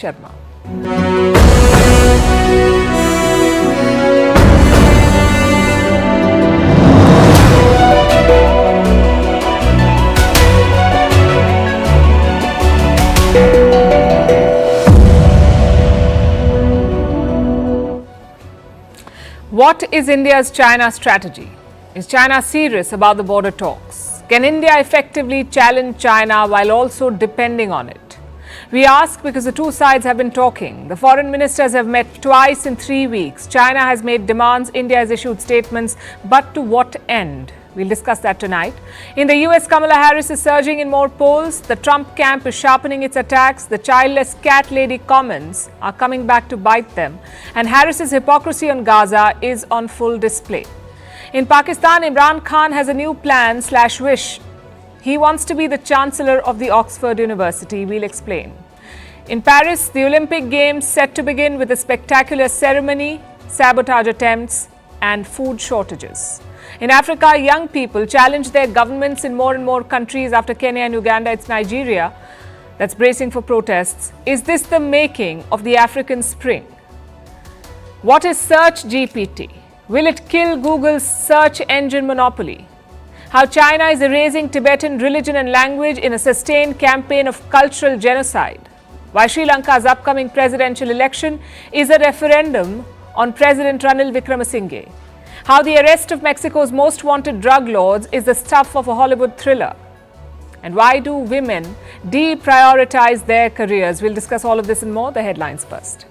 Sharma. What is India's China strategy? Is China serious about the border talks? Can India effectively challenge China while also depending on it? We ask because the two sides have been talking. The foreign ministers have met twice in 3 weeks. China has made demands, India has issued statements, but to what end? We'll discuss that tonight. In the US, Kamala Harris is surging in more polls. The Trump camp is sharpening its attacks. The childless cat lady comments are coming back to bite them. And Harris's hypocrisy on Gaza is on full display. In Pakistan, Imran Khan has a new plan/wish. He wants to be the Chancellor of the Oxford University. We'll explain. In Paris, the Olympic Games set to begin with a spectacular ceremony, sabotage attempts, and food shortages. In Africa, young people challenge their governments in more and more countries. After Kenya and Uganda, it's Nigeria that's bracing for protests. Is this the making of the African Spring? What is Search GPT? Will it kill Google's search engine monopoly? How China is erasing Tibetan religion and language in a sustained campaign of cultural genocide. Why Sri Lanka's upcoming presidential election is a referendum on President Ranil Wickremesinghe. How the arrest of Mexico's most wanted drug lords is the stuff of a Hollywood thriller. And why do women deprioritize their careers? We'll discuss all of this and more. The headlines first.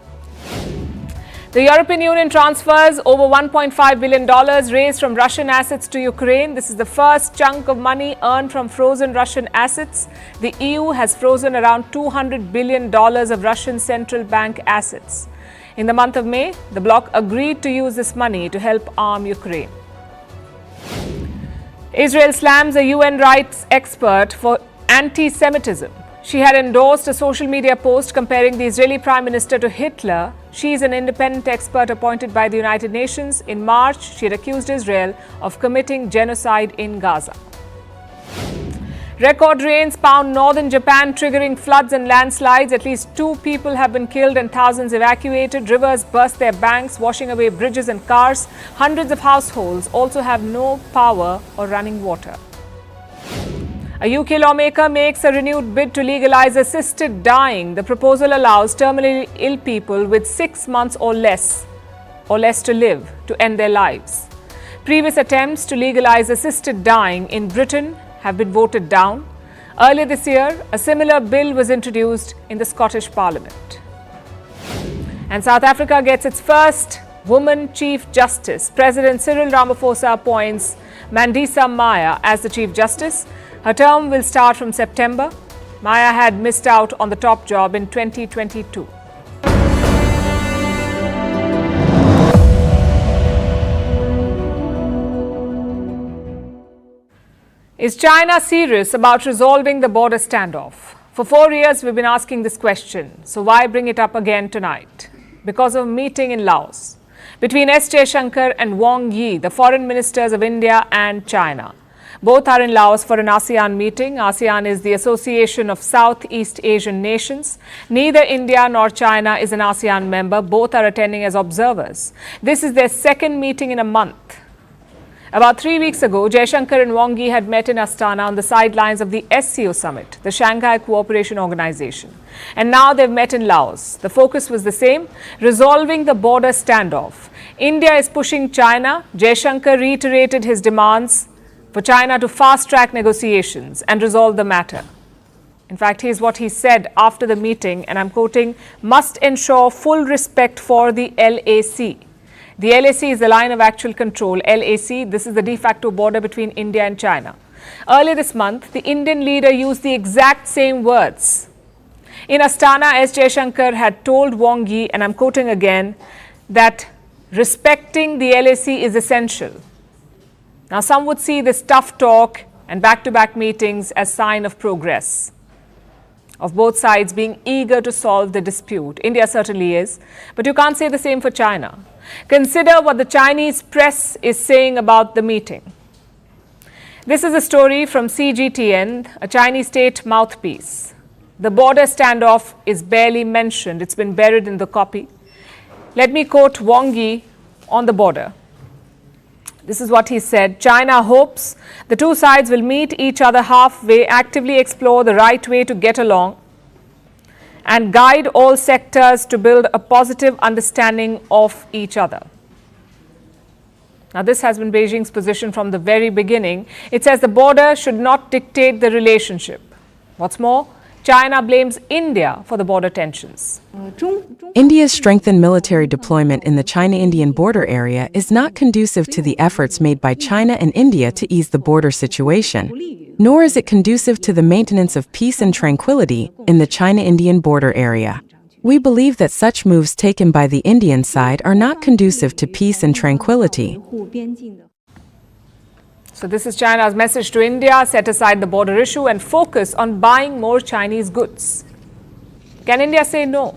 The European Union transfers over $1.5 billion raised from Russian assets to Ukraine. This is the first chunk of money earned from frozen Russian assets. The EU has frozen around $200 billion of Russian central bank assets. In the month of May, the bloc agreed to use this money to help arm Ukraine. Israel slams a UN rights expert for anti-Semitism. She had endorsed a social media post comparing the Israeli Prime Minister to Hitler. She is an independent expert appointed by the United Nations. In March, she had accused Israel of committing genocide in Gaza. Record rains pound northern Japan, triggering floods and landslides. At least 2 people have been killed and thousands evacuated. Rivers burst their banks, washing away bridges and cars. Hundreds of households also have no power or running water. A UK lawmaker makes a renewed bid to legalize assisted dying. The proposal allows terminally ill people with 6 months or less to live to end their lives. Previous attempts to legalize assisted dying in Britain have been voted down. Earlier this year, a similar bill was introduced in the Scottish Parliament. And South Africa gets its first woman Chief Justice. President Cyril Ramaphosa appoints Mandisa Maya as the Chief Justice. Her term will start from September. Maya had missed out on the top job in 2022. Is China serious about resolving the border standoff? For 4 years, we've been asking this question. So why bring it up again tonight? Because of a meeting in Laos between S. Jaishankar and Wang Yi, the foreign ministers of India and China. Both are in Laos for an ASEAN meeting. ASEAN is the Association of Southeast Asian Nations. Neither India nor China is an ASEAN member. Both are attending as observers. This is their second meeting in a month. About 3 weeks ago, Jaishankar and Wang Yi had met in Astana on the sidelines of the SCO summit, the Shanghai Cooperation Organization. And now they've met in Laos. The focus was the same, resolving the border standoff. India is pushing China. Jaishankar reiterated his demands for China to fast-track negotiations and resolve the matter. In fact, here's what he said after the meeting, and I'm quoting, "must ensure full respect for the LAC." The LAC is the line of actual control. LAC, this is the de facto border between India and China. Earlier this month, the Indian leader used the exact same words. In Astana, S. Jaishankar had told Wang Yi, and I'm quoting again, that respecting the LAC is essential. Now, some would see this tough talk and back-to-back meetings as sign of progress, of both sides being eager to solve the dispute. India certainly is, but you can't say the same for China. Consider what the Chinese press is saying about the meeting. This is a story from CGTN, a Chinese state mouthpiece. The border standoff is barely mentioned. It's been buried in the copy. Let me quote Wang Yi on the border. This is what he said. China hopes the two sides will meet each other halfway, actively explore the right way to get along, and guide all sectors to build a positive understanding of each other. Now, this has been Beijing's position from the very beginning. It says the border should not dictate the relationship. What's more, China blames India for the border tensions. India's strengthened military deployment in the China-Indian border area is not conducive to the efforts made by China and India to ease the border situation, nor is it conducive to the maintenance of peace and tranquility in the China-Indian border area. We believe that such moves taken by the Indian side are not conducive to peace and tranquility. So this is China's message to India: set aside the border issue and focus on buying more Chinese goods. Can India say no?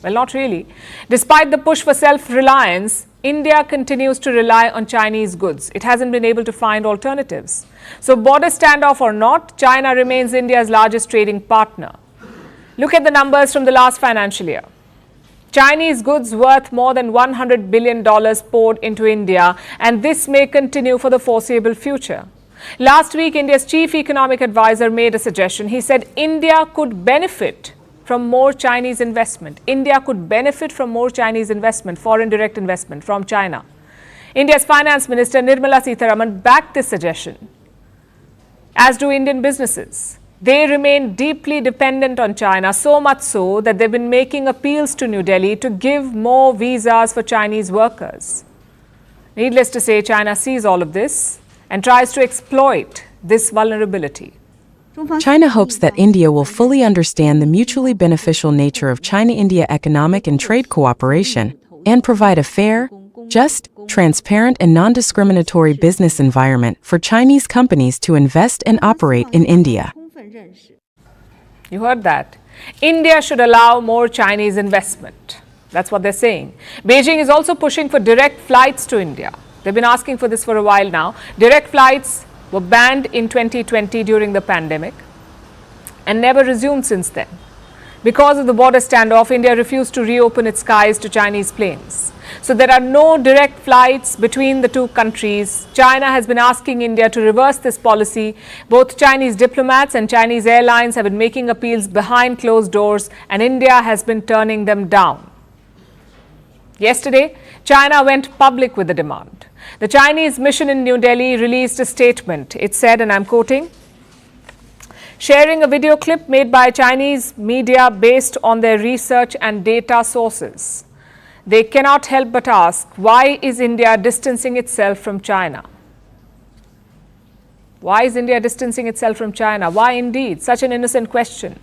Well, not really. Despite the push for self-reliance, India continues to rely on Chinese goods. It hasn't been able to find alternatives. So border standoff or not, China remains India's largest trading partner. Look at the numbers from the last financial year. Chinese goods worth more than $100 billion poured into India, and this may continue for the foreseeable future. Last week, India's chief economic advisor made a suggestion. He said India could benefit from more Chinese investment. India could benefit from more Chinese investment, foreign direct investment from China. India's finance minister Nirmala Sitharaman backed this suggestion, as do Indian businesses. They remain deeply dependent on China, so much so that they've been making appeals to New Delhi to give more visas for Chinese workers. Needless to say, China sees all of this and tries to exploit this vulnerability. China hopes that India will fully understand the mutually beneficial nature of China-India economic and trade cooperation and provide a fair, just, transparent, and non-discriminatory business environment for Chinese companies to invest and operate in India. You heard that. India should allow more Chinese investment. That's what they're saying. Beijing is also pushing for direct flights to India. They've been asking for this for a while now. Direct flights were banned in 2020 during the pandemic and never resumed since then. Because of the border standoff, India refused to reopen its skies to Chinese planes. So there are no direct flights between the two countries. China has been asking India to reverse this policy. Both Chinese diplomats and Chinese airlines have been making appeals behind closed doors, and India has been turning them down. Yesterday, China went public with the demand. The Chinese mission in New Delhi released a statement. It said, and I'm quoting, sharing a video clip made by Chinese media based on their research and data sources. They cannot help but ask, why is India distancing itself from China? Why is India distancing itself from China? Why indeed? Such an innocent question.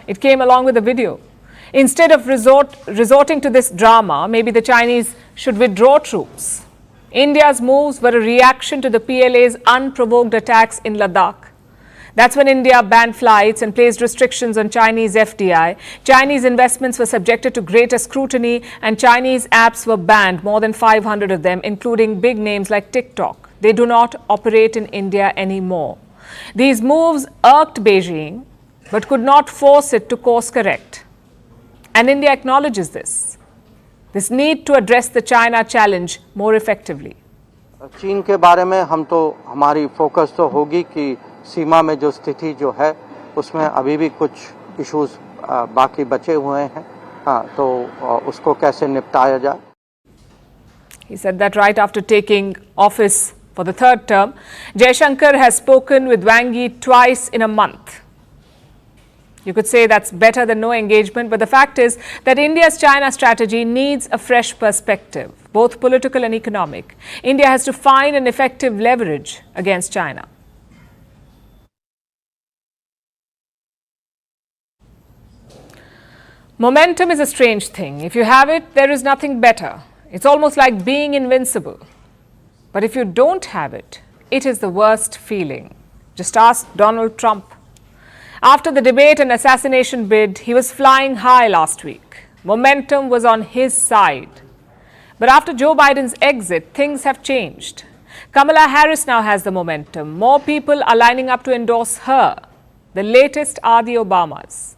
It came along with the video. Instead of resorting to this drama, maybe the Chinese should withdraw troops. India's moves were a reaction to the PLA's unprovoked attacks in Ladakh. That's when India banned flights and placed restrictions on Chinese FDI. Chinese investments were subjected to greater scrutiny, and Chinese apps were banned, more than 500 of them, including big names like TikTok. They do not operate in India anymore. These moves irked Beijing, but could not force it to course correct. And India acknowledges this need to address the China challenge more effectively. चीन के बारे में हम तो हमारी focus तो होगी कि सीमा में जो स्थिति जो है उसमें अभी भी कुछ इश्यूज बाकी बचे हुए हैं तो उसको कैसे निपटाया जाए. He said that right after taking office for the third term. Jaishankar has spoken with Wang Yi twice in a month. You could say that's better than no engagement, but the fact is that India's China strategy needs a fresh perspective, both political and economic. India has to find an effective leverage against China. Momentum is a strange thing. If you have it, there is nothing better. It's almost like being invincible. But if you don't have it, it is the worst feeling. Just ask Donald Trump. After the debate and assassination bid, he was flying high last week. Momentum was on his side. But after Joe Biden's exit, things have changed. Kamala Harris now has the momentum. More people are lining up to endorse her. The latest are the Obamas.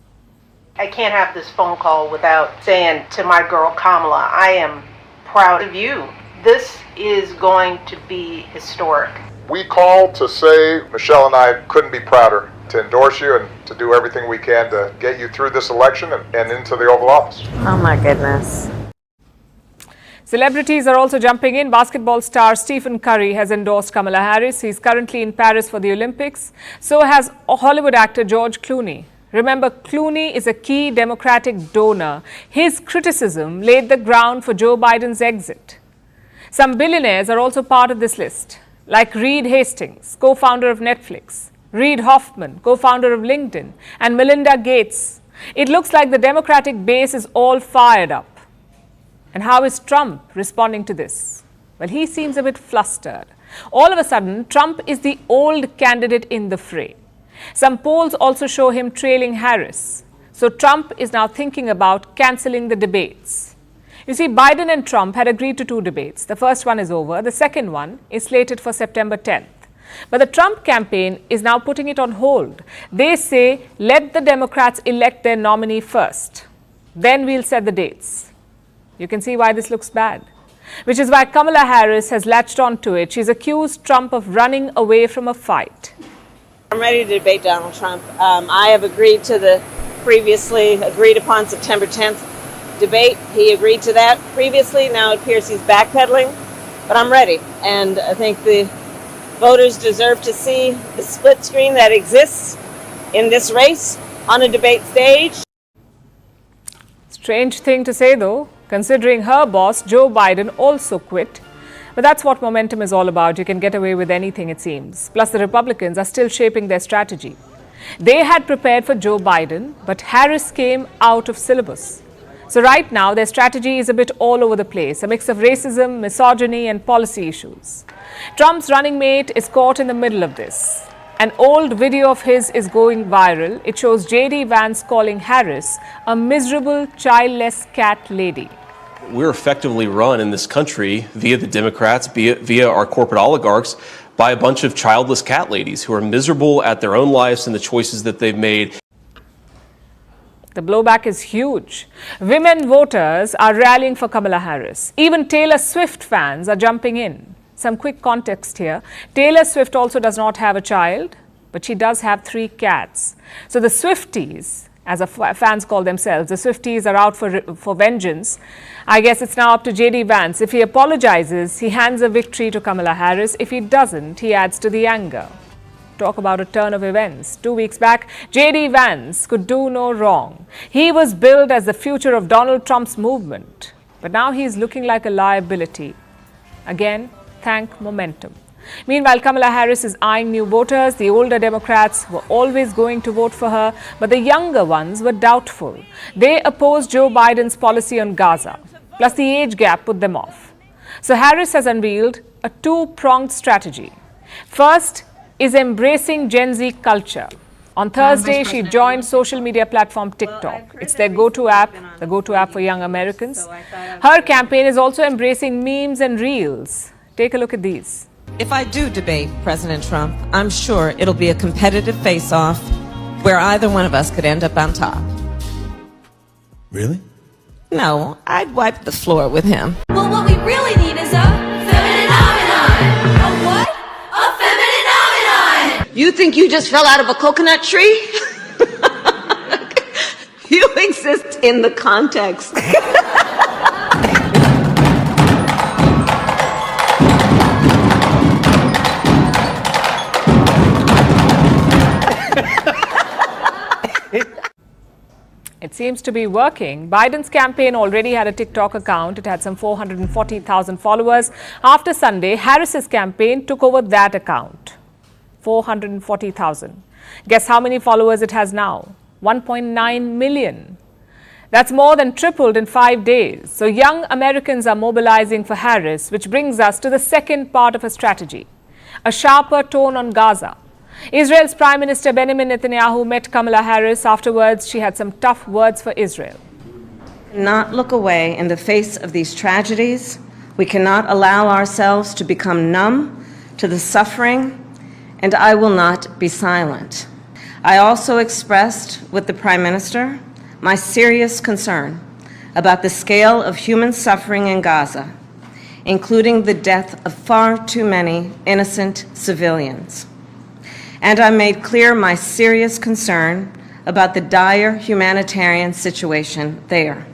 I can't have this phone call without saying to my girl Kamala, I am proud of you. This is going to be historic. We called to say Michelle and I couldn't be prouder to endorse you and to do everything we can to get you through this election and into the Oval Office. Oh my goodness. Celebrities are also jumping in. Basketball star Stephen Curry has endorsed Kamala Harris. He's currently in Paris for the Olympics. So has Hollywood actor George Clooney. Remember, Clooney is a key Democratic donor. His criticism laid the ground for Joe Biden's exit. Some billionaires are also part of this list, like Reed Hastings, co-founder of Netflix, Reid Hoffman, co-founder of LinkedIn, and Melinda Gates. It looks like the Democratic base is all fired up. And how is Trump responding to this? Well, he seems a bit flustered. All of a sudden, Trump is the old candidate in the fray. Some polls also show him trailing Harris. So Trump is now thinking about cancelling the debates. You see, Biden and Trump had agreed to 2 debates. The first one is over. The second one is slated for September 10th. But the Trump campaign is now putting it on hold. They say, let the Democrats elect their nominee first. Then we'll set the dates. You can see why this looks bad. Which is why Kamala Harris has latched onto it. She's accused Trump of running away from a fight. I'm ready to debate Donald Trump. I have agreed to the previously agreed upon September 10th debate. He agreed to that previously. Now it appears he's backpedaling. But I'm ready. And I think the voters deserve to see the split screen that exists in this race on a debate stage. Strange thing to say, though, considering her boss, Joe Biden, also quit. But that's what momentum is all about. You can get away with anything, it seems. Plus, the Republicans are still shaping their strategy. They had prepared for Joe Biden, but Harris came out of syllabus. So right now, their strategy is a bit all over the place, a mix of racism, misogyny, and policy issues. Trump's running mate is caught in the middle of this. An old video of his is going viral. It shows J.D. Vance calling Harris a miserable, childless cat lady. We're effectively run in this country via the Democrats, via our corporate oligarchs, by a bunch of childless cat ladies who are miserable at their own lives and the choices that they've made. The blowback is huge. Women voters are rallying for Kamala Harris. Even Taylor Swift fans are jumping in. Some quick context here. Taylor Swift also does not have a child, but she does have 3 cats. So the Swifties, as fans call themselves, the Swifties are out for vengeance. I guess it's now up to J.D. Vance. If he apologizes, he hands a victory to Kamala Harris. If he doesn't, he adds to the anger. Talk about a turn of events. 2 weeks back, J.D. Vance could do no wrong. He was billed as the future of Donald Trump's movement. But now he's looking like a liability. Again, thank momentum. Meanwhile, Kamala Harris is eyeing new voters. The older Democrats were always going to vote for her, but the younger ones were doubtful. They opposed Joe Biden's policy on Gaza. Plus, the age gap put them off. So Harris has unveiled a 2-pronged strategy. First is embracing Gen Z culture. On Thursday, she joined social media platform TikTok. It's their go-to app, the go-to app for young Americans. Her campaign is also embracing memes and reels. Take a look at these. If I do debate President Trump, I'm sure it'll be a competitive face-off where either one of us could end up on top. Really? No, I'd wipe the floor with him. Well, what we really need is a feminine nominee. A what? A feminine nominee. You think you just fell out of a coconut tree? You exist in the context. It seems to be working. Biden's campaign already had a TikTok account. It had some 440,000 followers. After Sunday, Harris's campaign took over that account. 440,000. Guess how many followers it has now? 1.9 million. That's more than tripled in 5 days. So young Americans are mobilizing for Harris, which brings us to the second part of her strategy, a sharper tone on Gaza. Israel's Prime Minister Benjamin Netanyahu met Kamala Harris. Afterwards, she had some tough words for Israel. Not look away in the face of these tragedies. We cannot allow ourselves to become numb to the suffering, and I will not be silent. I also expressed with the Prime Minister my serious concern about the scale of human suffering in Gaza, including the death of far too many innocent civilians. And I made clear my serious concern about the dire humanitarian situation there.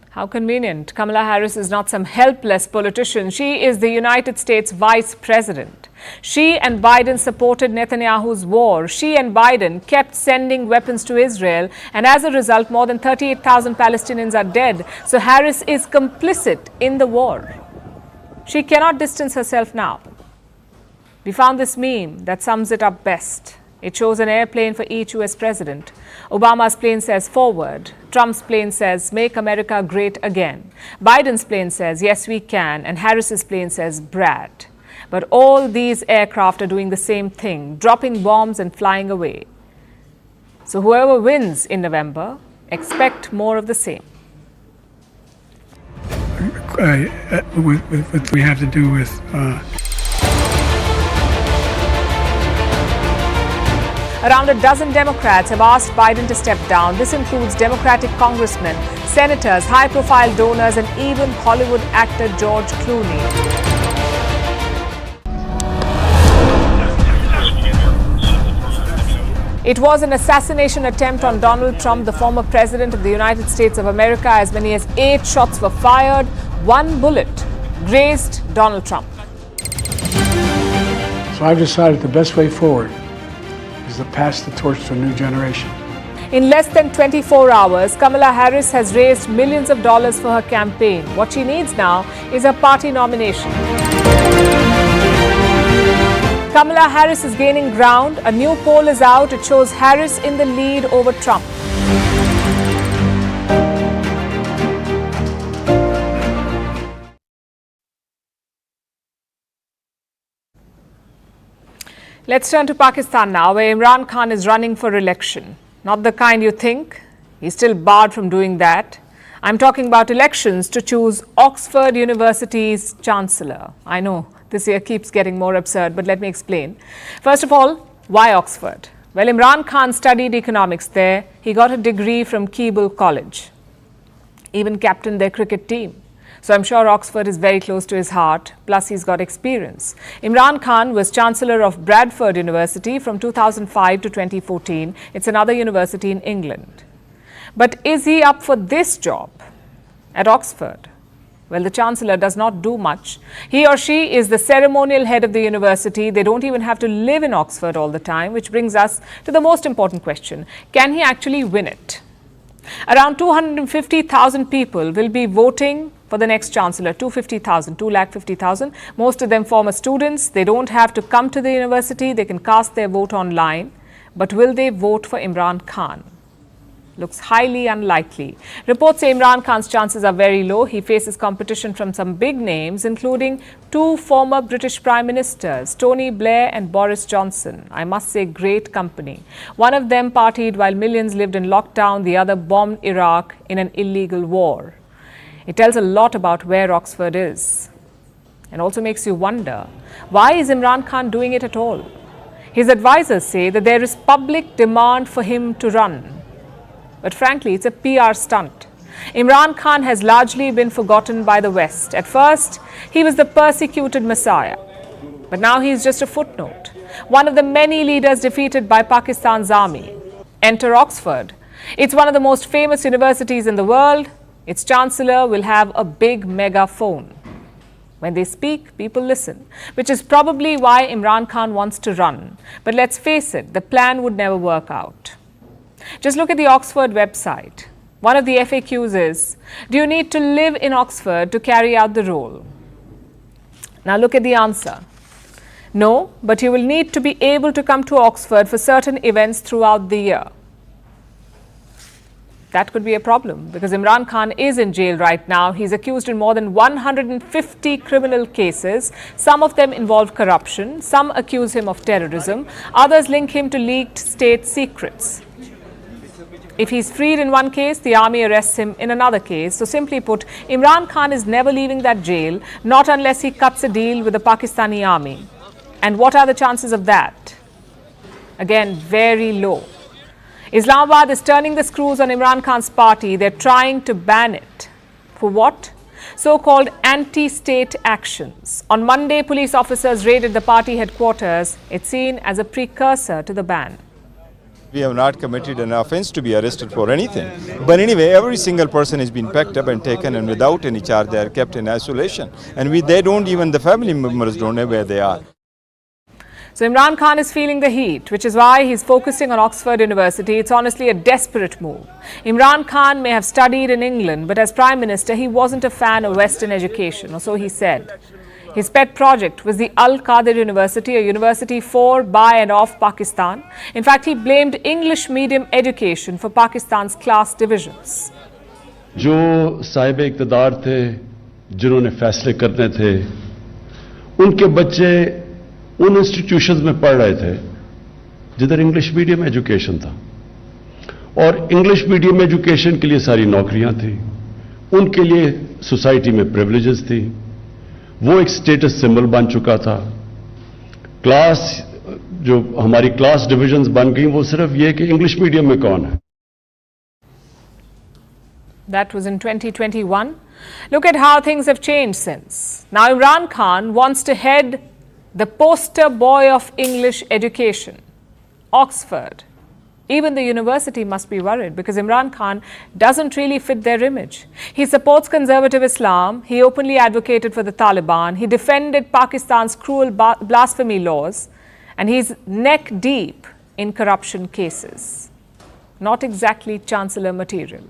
How convenient. Kamala Harris is not some helpless politician. She is the United States Vice President. She and Biden supported Netanyahu's war. She and Biden kept sending weapons to Israel. And as a result, more than 38,000 Palestinians are dead. So Harris is complicit in the war. She cannot distance herself now. We found this meme that sums it up best. It shows an airplane for each US president. Obama's plane says forward. Trump's plane says make America great again. Biden's plane says yes we can. And Harris's plane says Brad. But all these aircraft are doing the same thing, dropping bombs and flying away. So whoever wins in November, expect more of the same. What we have to do with Around a dozen Democrats have asked Biden to step down. This includes Democratic congressmen, senators, high-profile donors, and even Hollywood actor George Clooney. It was an assassination attempt on Donald Trump, the former president of the United States of America. As many as 8 shots were fired. 1 bullet grazed Donald Trump. So I've decided the best way forward is to pass the torch to a new generation. In less than 24 hours, Kamala Harris has raised millions of dollars for her campaign. What she needs now is a party nomination. Kamala Harris is gaining ground. A new poll is out. It shows Harris in the lead over Trump. Let's turn to Pakistan now, where Imran Khan is running for election. Not the kind you think. He's still barred from doing that. I'm talking about elections to choose Oxford University's Chancellor. I know this year keeps getting more absurd, but let me explain. First of all, why Oxford? Well, Imran Khan studied economics there. He got a degree from Keble College. Even captained their cricket team. So I'm sure Oxford is very close to his heart, plus he's got experience. Imran Khan was Chancellor of Bradford University from 2005 to 2014. It's another university in England. But is he up for this job at Oxford? Well, the Chancellor does not do much. He or she is the ceremonial head of the university. They don't even have to live in Oxford all the time, which brings us to the most important question. Can he actually win it? Around 250,000 people will be voting for the next Chancellor. 250,000. Most of them former students. They don't have to come to the university. They can cast their vote online. But will they vote for Imran Khan? Looks highly unlikely. Reports say Imran Khan's chances are very low. He faces competition from some big names, including 2 former British Prime Ministers, Tony Blair and Boris Johnson. I must say, great company. One of them partied while millions lived in lockdown. The other bombed Iraq in an illegal war. It tells a lot about where Oxford is. And also makes you wonder, why is Imran Khan doing it at all? His advisors say that there is public demand for him to run. But frankly, it's a PR stunt. Imran Khan has largely been forgotten by the West. At first, he was the persecuted messiah. But now he is just a footnote. One of the many leaders defeated by Pakistan's army. Enter Oxford. It's one of the most famous universities in the world. Its chancellor will have a big megaphone. When they speak, people listen, which is probably why Imran Khan wants to run. But let's face it, the plan would never work out. Just look at the Oxford website. One of the FAQs is, do you need to live in Oxford to carry out the role? Now look at the answer. No, but you will need to be able to come to Oxford for certain events throughout the year. That could be a problem because Imran Khan is in jail right now. He's accused in more than 150 criminal cases. Some of them involve corruption. Some accuse him of terrorism. Others link him to leaked state secrets. If he's freed in one case, the army arrests him in another case. So simply put, Imran Khan is never leaving that jail, not unless he cuts a deal with the Pakistani army. And what are the chances of that? Again, very low. Islamabad is turning the screws on Imran Khan's party. They're trying to ban it. For what? So-called anti-state actions. On Monday, police officers raided the party headquarters. It's seen as a precursor to the ban. We have not committed an offense to be arrested for anything. But anyway, every single person has been packed up and taken, and without any charge, they are kept in isolation. And they don't even, the family members don't know where they are. So Imran Khan is feeling the heat, which is why he's focusing on Oxford University. It's honestly a desperate move. Imran Khan may have studied in England, but as Prime Minister, he wasn't a fan of Western education, or so he said. His pet project was the Al-Qadir University, a university for, by and of Pakistan. In fact, he blamed English medium education for Pakistan's class divisions. जो साहिब इक़्तिदार थे, जिन्होंने फैसले करने थे, उनके बच्चे उन institutions में पढ़ रहे थे जिधर इंग्लिश मीडियम एजुकेशन था, और इंग्लिश मीडियम एजुकेशन के लिए सारी नौकरियां थी, उनके लिए सोसाइटी में प्रिविलेजेस थी, वो एक स्टेटस सिंबल बन चुका था। क्लास जो हमारी क्लास डिविजन्स बन गई, वो सिर्फ ये कि इंग्लिश मीडियम में कौन है। That was in 2021. Look at how things have changed since. Now Imran Khan wants to head the poster boy of English education, Oxford. Even the university must be worried because Imran Khan doesn't really fit their image. He supports conservative Islam. He openly advocated for the Taliban. He defended Pakistan's cruel blasphemy laws. And he's neck deep in corruption cases. Not exactly chancellor material.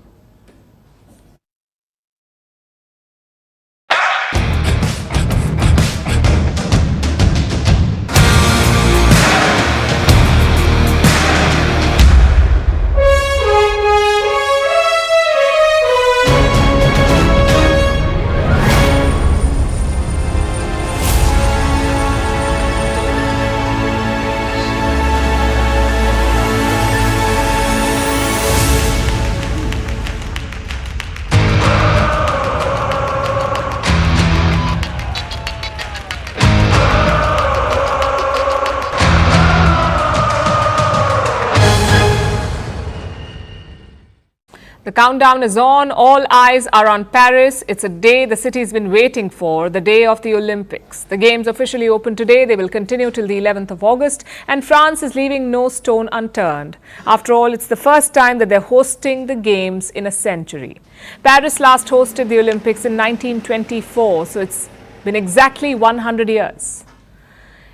The countdown is on. All eyes are on Paris. It's a day the city's been waiting for, the day of the Olympics. The games officially open today. They will continue till the 11th of August. And France is leaving no stone unturned. After all, it's the first time that they're hosting the games in a century. Paris last hosted the Olympics in 1924, so it's been exactly 100 years.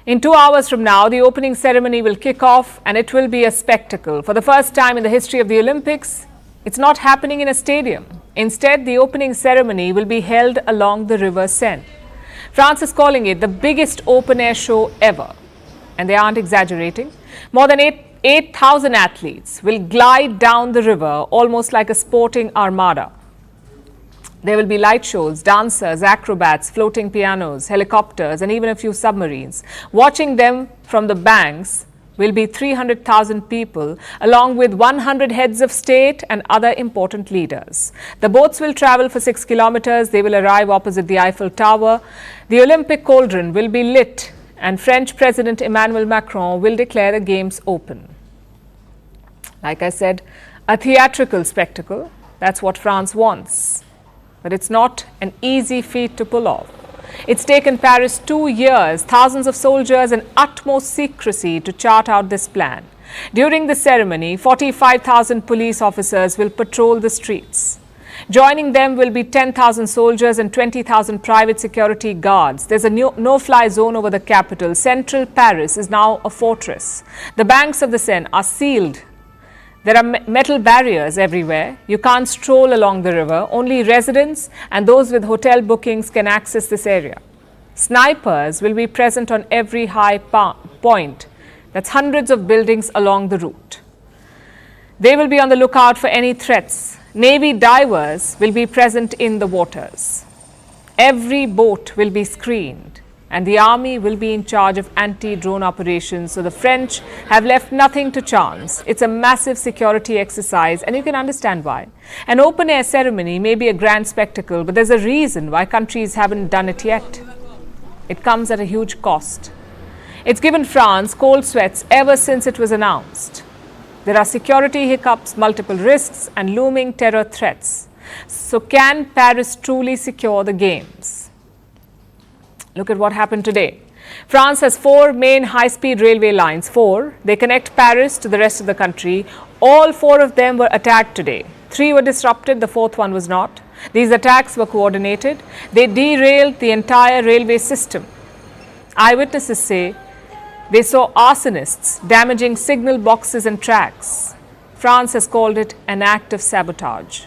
In 2 hours from now, the opening ceremony will kick off and it will be a spectacle. For the first time in the history of the Olympics, it's not happening in a stadium. Instead, the opening ceremony will be held along the River Seine. France is calling it the biggest open-air show ever. And they aren't exaggerating. More than 8,000 athletes will glide down the river almost like a sporting armada. There will be light shows, dancers, acrobats, floating pianos, helicopters, and even a few submarines. Watching them from the banks will be 300,000 people, along with 100 heads of state and other important leaders. The boats will travel for 6 kilometers. They will arrive opposite the Eiffel Tower. The Olympic cauldron will be lit, and French President Emmanuel Macron will declare the games open. Like I said, a theatrical spectacle. That's what France wants. But it's not an easy feat to pull off. It's taken Paris 2 years, thousands of soldiers and utmost secrecy to chart out this plan. During the ceremony, 45,000 police officers will patrol the streets. Joining them will be 10,000 soldiers and 20,000 private security guards. There's a no-fly zone over the capital. Central Paris is now a fortress. The banks of the Seine are sealed. There are metal barriers everywhere. You can't stroll along the river. Only residents and those with hotel bookings can access this area. Snipers will be present on every high point. That's hundreds of buildings along the route. They will be on the lookout for any threats. Navy divers will be present in the waters. Every boat will be screened. And the army will be in charge of anti-drone operations. So the French have left nothing to chance. It's a massive security exercise, and you can understand why. An open-air ceremony may be a grand spectacle, but there's a reason why countries haven't done it yet. It comes at a huge cost. It's given France cold sweats ever since it was announced. There are security hiccups, multiple risks, and looming terror threats. So, can Paris truly secure the Games? Look at what happened today. France has 4 main high-speed railway lines. 4. They connect Paris to the rest of the country. All 4 of them were attacked today. 3 were disrupted, the 4th one was not. These attacks were coordinated. They derailed the entire railway system. Eyewitnesses say they saw arsonists damaging signal boxes and tracks. France has called it an act of sabotage.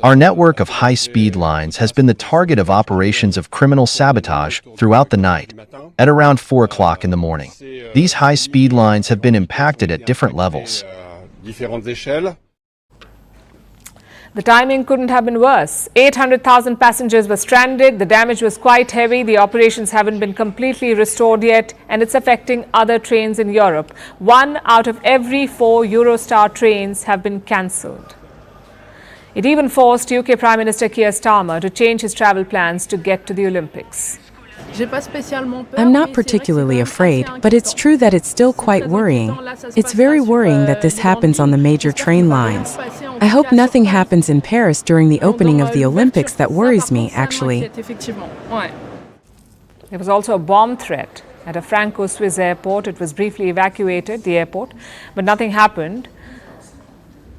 Our network of high-speed lines has been the target of operations of criminal sabotage throughout the night, at around 4 o'clock in the morning. These high-speed lines have been impacted at different levels. The timing couldn't have been worse. 800,000 passengers were stranded. The damage was quite heavy. The operations haven't been completely restored yet, and it's affecting other trains in Europe. 1 out of every 4 Eurostar trains have been cancelled. It even forced UK Prime Minister Keir Starmer to change his travel plans to get to the Olympics. I'm not particularly afraid, but it's true that it's still quite worrying. It's very worrying that this happens on the major train lines. I hope nothing happens in Paris during the opening of the Olympics. That worries me, actually. There was also a bomb threat at a Franco-Swiss airport. It was briefly evacuated, the airport, but nothing happened.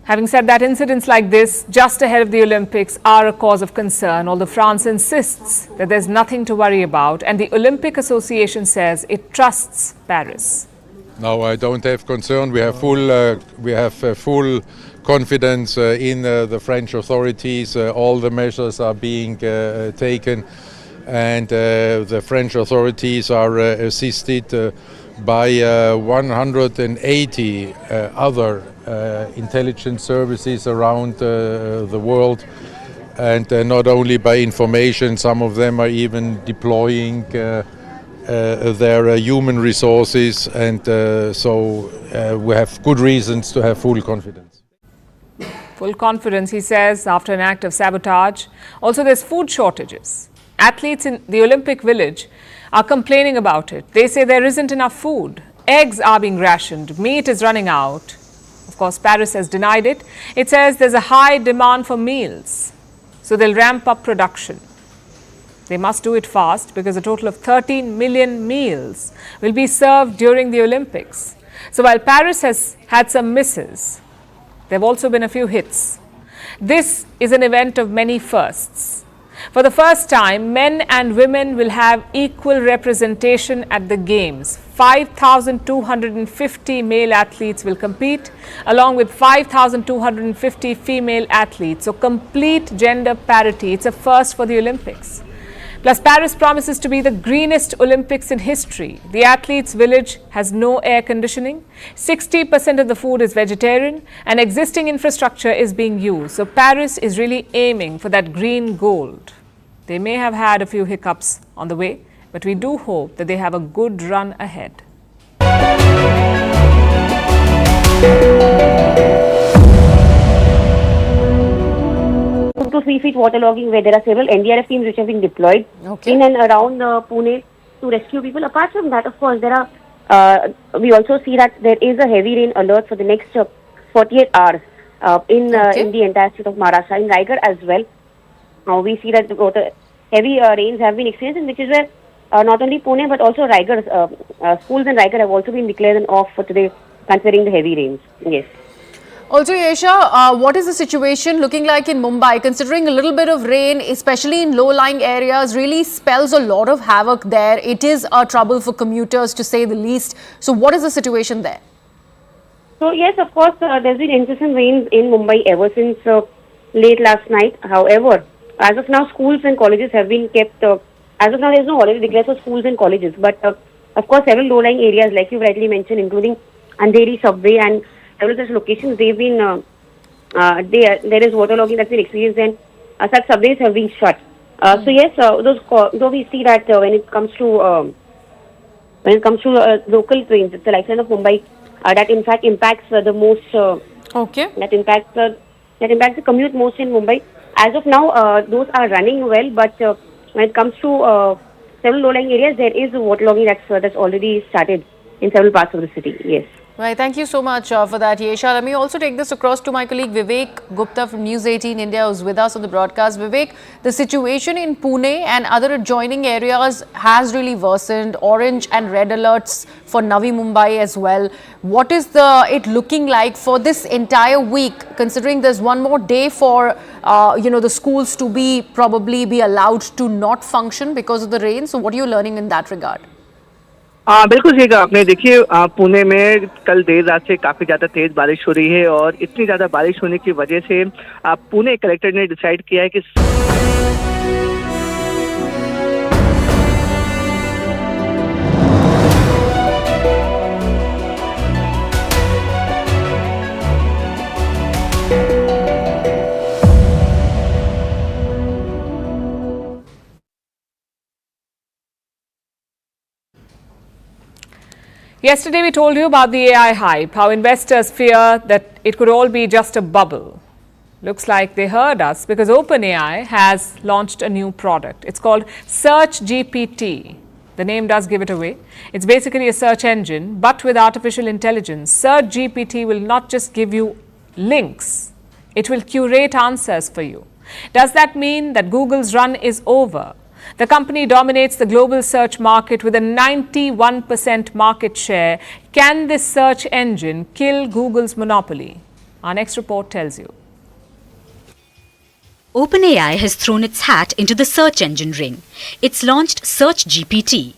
Having said that, incidents like this, just ahead of the Olympics, are a cause of concern, although France insists that there's nothing to worry about, and the Olympic Association says it trusts Paris. No, I don't have concern. We have full confidence in the French authorities. All the measures are being taken, and the French authorities are assisted by 180 other intelligence services around the world, and not only by information, some of them are even deploying their human resources, and so we have good reasons to have full confidence. Full confidence, he says, after an act of sabotage. Also, there's food shortages. Athletes in the Olympic Village are complaining about it. They say there isn't enough food. Eggs are being rationed. Meat is running out. Of course, Paris has denied it. It says there's a high demand for meals, so they'll ramp up production. They must do it fast because a total of 13 million meals will be served during the Olympics. So while Paris has had some misses, there have also been a few hits. This is an event of many firsts. For the first time, men and women will have equal representation at the Games. 5,250 male athletes will compete, along with 5,250 female athletes. So complete gender parity. It's a first for the Olympics. Plus, Paris promises to be the greenest Olympics in history. The athletes' village has no air conditioning. 60% of the food is vegetarian, and existing infrastructure is being used. So Paris is really aiming for that green gold. They may have had a few hiccups on the way, but we do hope that they have a good run ahead. 2 to 3 feet waterlogging, where there are several NDRF teams which have been deployed in and around Pune to rescue people. Apart from that, of course, there are. We also see that there is a heavy rain alert for the next 48 hours in the entire state of Maharashtra, in Raigad as well. We see that the heavy rains have been experienced, which is where not only Pune but also Raigad, schools in Raigad have also been declared off for today, considering the heavy rains. Yes. Also, Yesha, what is the situation looking like in Mumbai? Considering a little bit of rain, especially in low-lying areas, really spells a lot of havoc there. It is a trouble for commuters, to say the least. So what is the situation there? So yes, of course, there's been incessant rains in Mumbai ever since late last night. However, as of now, schools and colleges have been kept. As of now, there is no holiday declared for schools and colleges. But of course, several low-lying areas, like you rightly mentioned, including Andheri subway and several such locations, they've been there is waterlogging that's been experienced, and such subways have been shut. So yes, though we see that when it comes to local trains, it's the lifeline of Mumbai that in fact impacts the most. That impacts the commute most in Mumbai. As of now, those are running well, but when it comes to several low-lying areas, there is waterlogging that's already started in several parts of the city. Yes. Right, thank you so much for that, Yesha. Let me also take this across to my colleague Vivek Gupta from News 18 India, who's with us on the broadcast. Vivek, the situation in Pune and other adjoining areas has really worsened. Orange and red alerts for Navi Mumbai as well. What is it looking like for this entire week, considering there's one more day for the schools to probably be allowed to not function because of the rain? So what are you learning in that regard? बिल्कुल सही कहा आपने। देखिए पुणे में कल देर रात से काफी ज्यादा तेज बारिश हो रही है और इतनी ज्यादा बारिश होने की वजह से पुणे कलेक्टर ने डिसाइड किया है कि Yesterday we told you about the AI hype, how investors fear that it could all be just a bubble. Looks like they heard us because OpenAI has launched a new product. It's called Search GPT. The name does give it away. It's basically a search engine, but with artificial intelligence. Search GPT will not just give you links, it will curate answers for you. Does that mean that Google's run is over? The company dominates the global search market with a 91% market share. Can this search engine kill Google's monopoly? Our next report tells you. OpenAI has thrown its hat into the search engine ring. It's launched Search GPT.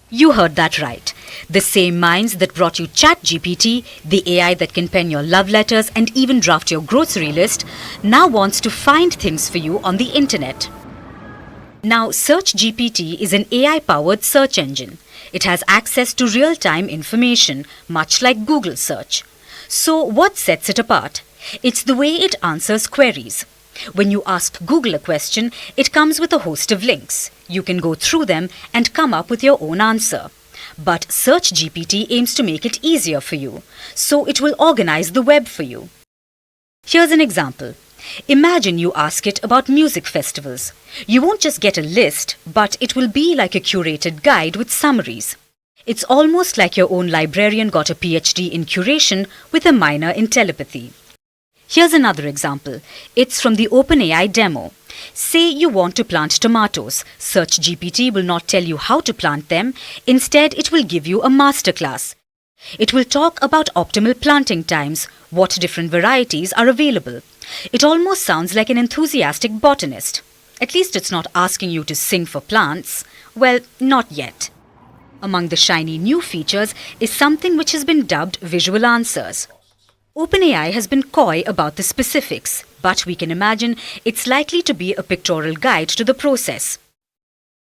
You heard that right. The same minds that brought you ChatGPT, the AI that can pen your love letters and even draft your grocery list, now wants to find things for you on the internet. Now, Search GPT is an AI-powered search engine. It has access to real-time information, much like Google search. So, what sets it apart? It's the way it answers queries. When you ask Google a question, it comes with a host of links. You can go through them and come up with your own answer. But Search GPT aims to make it easier for you, so it will organize the web for you. Here's an example. Imagine you ask it about music festivals. You won't just get a list, but it will be like a curated guide with summaries. It's almost like your own librarian got a PhD in curation with a minor in telepathy. Here's another example. It's from the OpenAI demo. Say you want to plant tomatoes. Search GPT will not tell you how to plant them. Instead, it will give you a masterclass. It will talk about optimal planting times, what different varieties are available. It almost sounds like an enthusiastic botanist. At least it's not asking you to sing for plants. Well, not yet. Among the shiny new features is something which has been dubbed Visual Answers. OpenAI has been coy about the specifics, but we can imagine it's likely to be a pictorial guide to the process.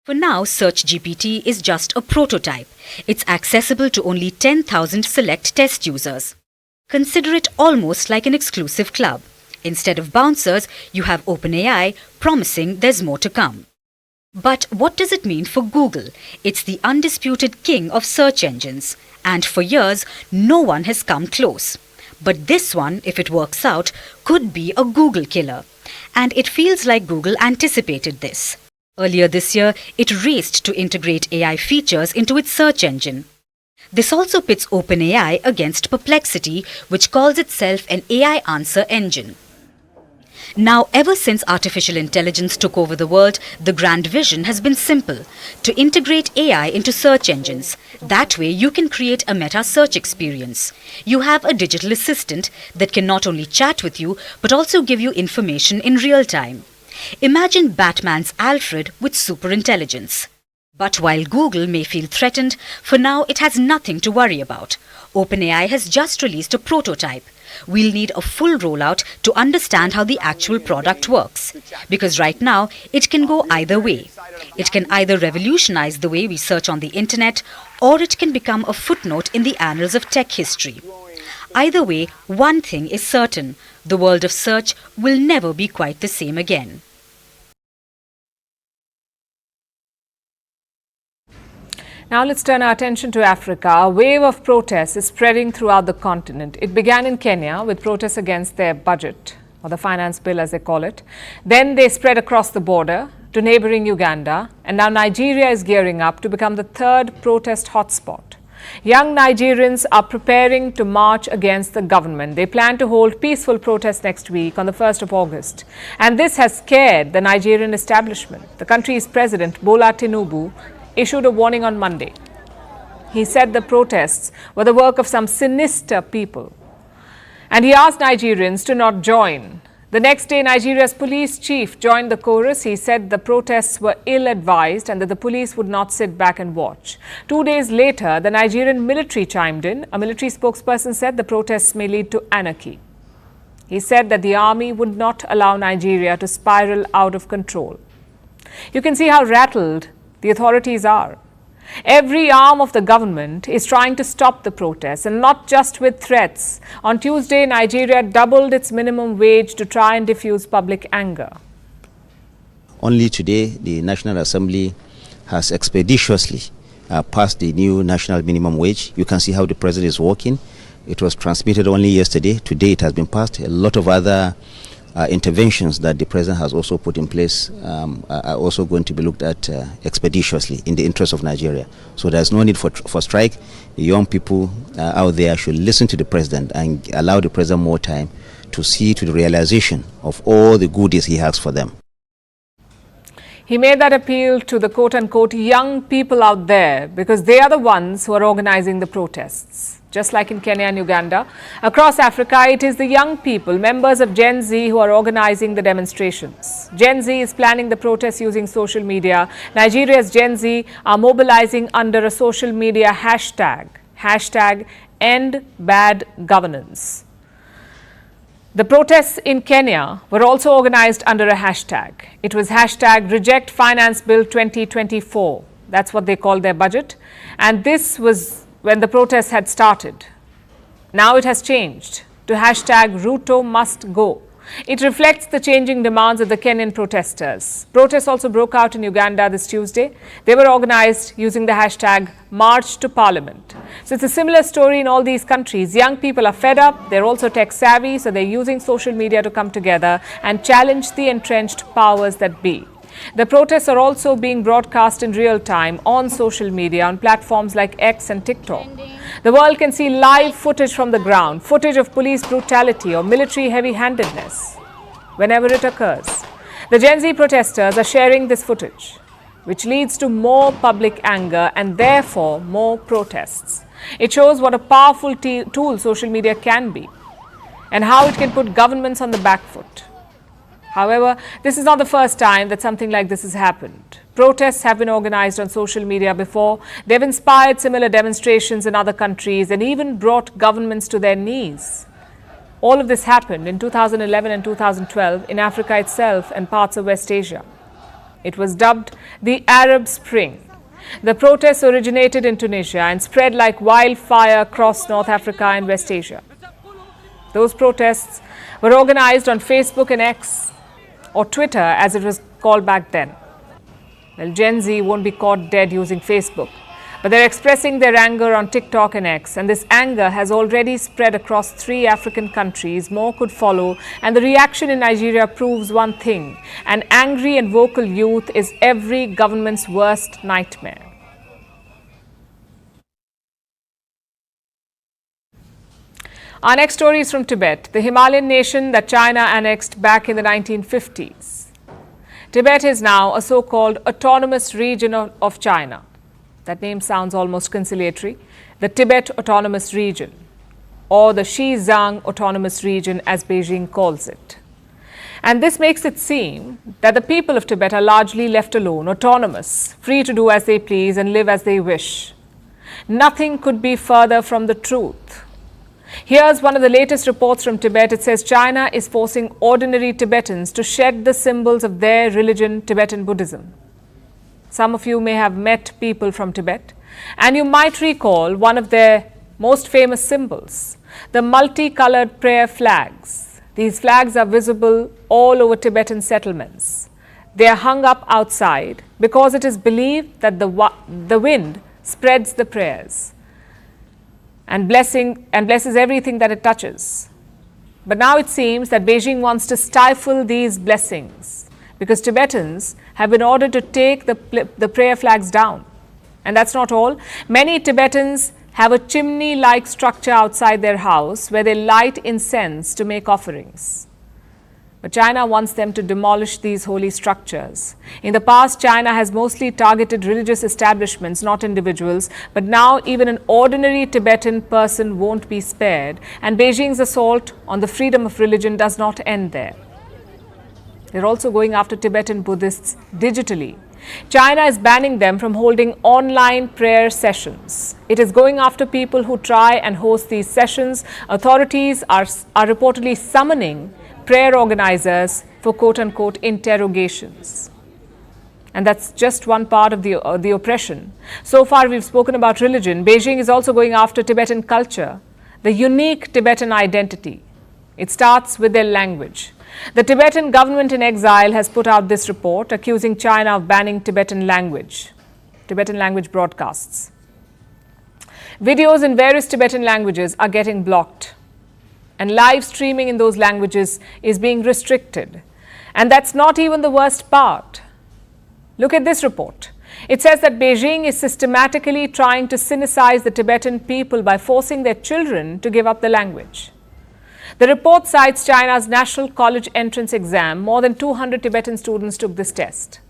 For now, Search GPT is just a prototype. It's accessible to only 10,000 select test users. Consider it almost like an exclusive club. Instead of bouncers, you have OpenAI promising there's more to come. But what does it mean for Google? It's the undisputed king of search engines, and for years, no one has come close. But this one, if it works out, could be a Google killer. And it feels like Google anticipated this. Earlier this year, it raced to integrate AI features into its search engine. This also pits OpenAI against Perplexity, which calls itself an AI answer engine. Now, ever since artificial intelligence took over the world, the grand vision has been simple: to integrate AI into search engines. That way, you can create a meta search experience. You have a digital assistant that can not only chat with you, but also give you information in real time. Imagine Batman's Alfred with superintelligence. But while Google may feel threatened, for now it has nothing to worry about. OpenAI has just released a prototype. We'll need a full rollout to understand how the actual product works. Because right now, it can go either way. It can either revolutionize the way we search on the internet, or it can become a footnote in the annals of tech history. Either way, one thing is certain: the world of search will never be quite the same again. Now let's turn our attention to Africa. A wave of protests is spreading throughout the continent. It began in Kenya with protests against their budget, or the finance bill as they call it. Then they spread across the border to neighboring Uganda, and now Nigeria is gearing up to become the third protest hotspot. Young Nigerians are preparing to march against the government. They plan to hold peaceful protests next week on the 1st of August. And this has scared the Nigerian establishment. The country's president, Bola Tinubu, issued a warning on Monday. He said the protests were the work of some sinister people. And he asked Nigerians to not join. The next day, Nigeria's police chief joined the chorus. He said the protests were ill-advised and that the police would not sit back and watch. 2 days later, the Nigerian military chimed in. A military spokesperson said the protests may lead to anarchy. He said that the army would not allow Nigeria to spiral out of control. You can see how rattled the authorities are. Every arm of the government is trying to stop the protests, and not just with threats. On Tuesday, Nigeria doubled its minimum wage to try and diffuse public anger. Only today, the National Assembly has expeditiously passed the new national minimum wage. You can see how the president is working. It was transmitted only yesterday. Today, it has been passed. A lot of other interventions that the president has also put in place are also going to be looked at expeditiously in the interest of Nigeria. So there's no need for strike. The young people out there should listen to the president and allow the president more time to see to the realization of all the goodies he has for them. He made that appeal to the quote-unquote young people out there because they are the ones who are organizing the protests. Just like in Kenya and Uganda, across Africa, it is the young people, members of Gen Z, who are organizing the demonstrations. Gen Z is planning the protests using social media. Nigeria's Gen Z are mobilizing under a social media hashtag #EndBadGovernance. The protests in Kenya were also organized under a hashtag. It was #RejectFinanceBill2024. That's what they call their budget. And this was when the protests had started. Now it has changed to #RutoMustGo. It reflects the changing demands of the Kenyan protesters. Protests also broke out in Uganda this Tuesday. They were organized using the hashtag March to Parliament. So it's a similar story in all these countries. Young people are fed up. They're also tech savvy, so they're using social media to come together and challenge the entrenched powers that be. The protests are also being broadcast in real time on social media on platforms like X and TikTok. The world can see live footage from the ground, footage of police brutality or military heavy-handedness whenever it occurs. The Gen Z protesters are sharing this footage, which leads to more public anger and therefore more protests. It shows what a powerful tool social media can be and how it can put governments on the back foot. However, this is not the first time that something like this has happened. Protests have been organized on social media before. They've inspired similar demonstrations in other countries and even brought governments to their knees. All of this happened in 2011 and 2012 in Africa itself and parts of West Asia. It was dubbed the Arab Spring. The protests originated in Tunisia and spread like wildfire across North Africa and West Asia. Those protests were organized on Facebook and X, or Twitter as it was called back then. Well, Gen Z won't be caught dead using Facebook, but they're expressing their anger on TikTok and X, and this anger has already spread across 3 African countries. More could follow, and the reaction in Nigeria proves one thing: an angry and vocal youth is every government's worst nightmare. Our next story is from Tibet, the Himalayan nation that China annexed back in the 1950s. Tibet is now a so-called autonomous region of China. That name sounds almost conciliatory. The Tibet Autonomous Region, or the Xizang Autonomous Region as Beijing calls it. And this makes it seem that the people of Tibet are largely left alone, autonomous, free to do as they please and live as they wish. Nothing could be further from the truth. Here's one of the latest reports from Tibet. It says China is forcing ordinary Tibetans to shed the symbols of their religion, Tibetan Buddhism. Some of you may have met people from Tibet, and you might recall one of their most famous symbols, the multicolored prayer flags. These flags are visible all over Tibetan settlements. They are hung up outside because it is believed that the wind spreads the prayers and blesses everything that it touches. But now it seems that Beijing wants to stifle these blessings because Tibetans have been ordered to take the prayer flags down. And that's not all. Many Tibetans have a chimney-like structure outside their house where they light incense to make offerings. But China wants them to demolish these holy structures. In the past, China has mostly targeted religious establishments, not individuals. But now even an ordinary Tibetan person won't be spared. And Beijing's assault on the freedom of religion does not end there. They're also going after Tibetan Buddhists digitally. China is banning them from holding online prayer sessions. It is going after people who try and host these sessions. Authorities are reportedly summoning prayer organizers for quote-unquote interrogations. And that's just one part of the oppression. So far we've spoken about religion. Beijing is also going after Tibetan culture, the unique Tibetan identity. It starts with their language. The Tibetan government in exile has put out this report accusing China of banning Tibetan language broadcasts. Videos in various Tibetan languages are getting blocked. And live streaming in those languages is being restricted. And that's not even the worst part. Look at this report. It says that Beijing is systematically trying to sinicize the Tibetan people by forcing their children to give up the language. The report cites China's national college entrance exam. More than 200 Tibetan students took this test.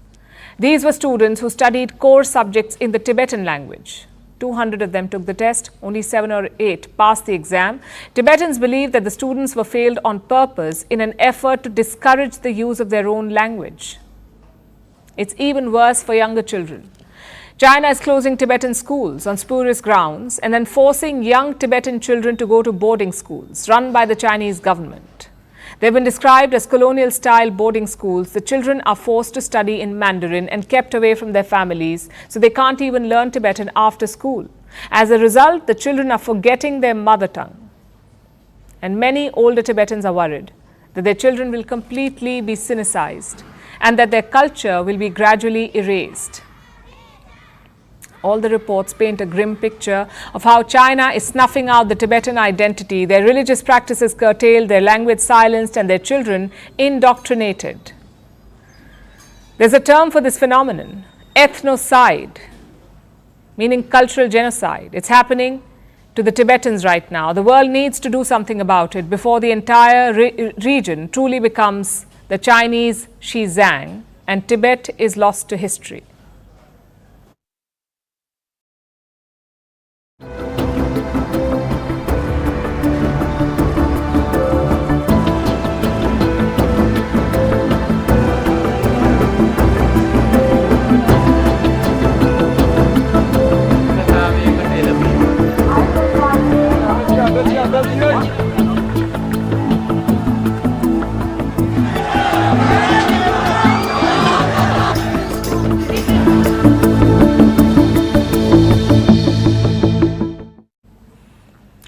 These were students who studied core subjects in the Tibetan language. 200 of them took the test, only 7 or 8 passed the exam. Tibetans believe that the students were failed on purpose in an effort to discourage the use of their own language. It's even worse for younger children. China is closing Tibetan schools on spurious grounds and then forcing young Tibetan children to go to boarding schools run by the Chinese government. They've been described as colonial-style boarding schools. The children are forced to study in Mandarin and kept away from their families, so they can't even learn Tibetan after school. As a result, the children are forgetting their mother tongue. And many older Tibetans are worried that their children will completely be sinicized and that their culture will be gradually erased. All the reports paint a grim picture of how China is snuffing out the Tibetan identity, their religious practices curtailed, their language silenced, and their children indoctrinated. There's a term for this phenomenon, ethnocide, meaning cultural genocide. It's happening to the Tibetans right now. The world needs to do something about it before the entire region truly becomes the Chinese Xizang and Tibet is lost to history.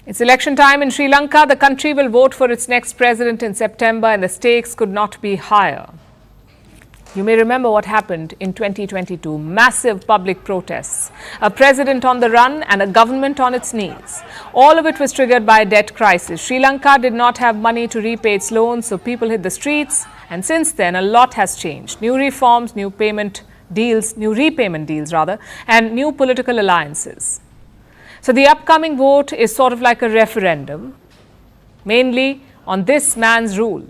It's election time in Sri Lanka. The country will vote for its next president in September and the stakes could not be higher. You may remember what happened in 2022. Massive public protests, a president on the run and a government on its knees. All of it was triggered by a debt crisis. Sri Lanka did not have money to repay its loans, so people hit the streets. And since then, a lot has changed. New reforms, new repayment deals, and new political alliances. So the upcoming vote is sort of like a referendum, mainly on this man's rule.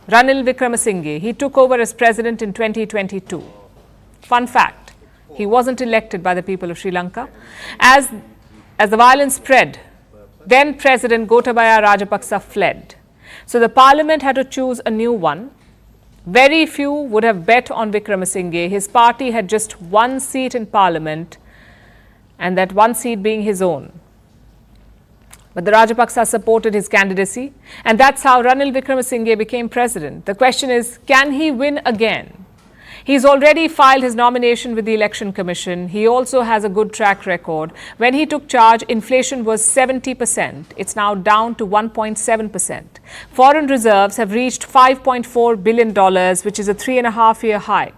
Ranil Wickremesinghe, he took over as president in 2022. Fun fact, he wasn't elected by the people of Sri Lanka. As the violence spread, then President Gotabaya Rajapaksa fled. So the parliament had to choose a new one. Very few would have bet on Wickremesinghe. His party had just one seat in parliament, and that one seat being his own. But the Rajapaksa supported his candidacy, and that's how Ranil Wickremesinghe became president. The question is, can he win again? He's already filed his nomination with the Election Commission. He also has a good track record. When he took charge, inflation was 70%. It's now down to 1.7%. Foreign reserves have reached $5.4 billion, which is a 3.5-year high.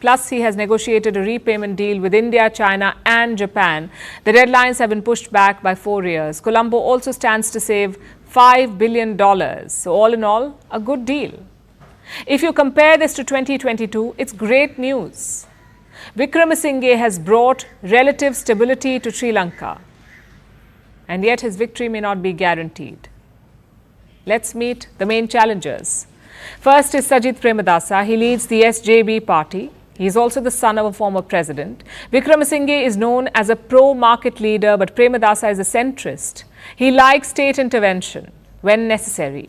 Plus, he has negotiated a repayment deal with India, China and Japan. The deadlines have been pushed back by 4 years. Colombo also stands to save $5 billion. So all in all, a good deal. If you compare this to 2022, it's great news. Wickremesinghe has brought relative stability to Sri Lanka. and yet his victory may not be guaranteed. Let's meet the main challengers. First is Sajith Premadasa. He leads the SJB party. He is also the son of a former president. Wickramasinghe is known as a pro-market leader, but Premadasa is a centrist. He likes state intervention when necessary.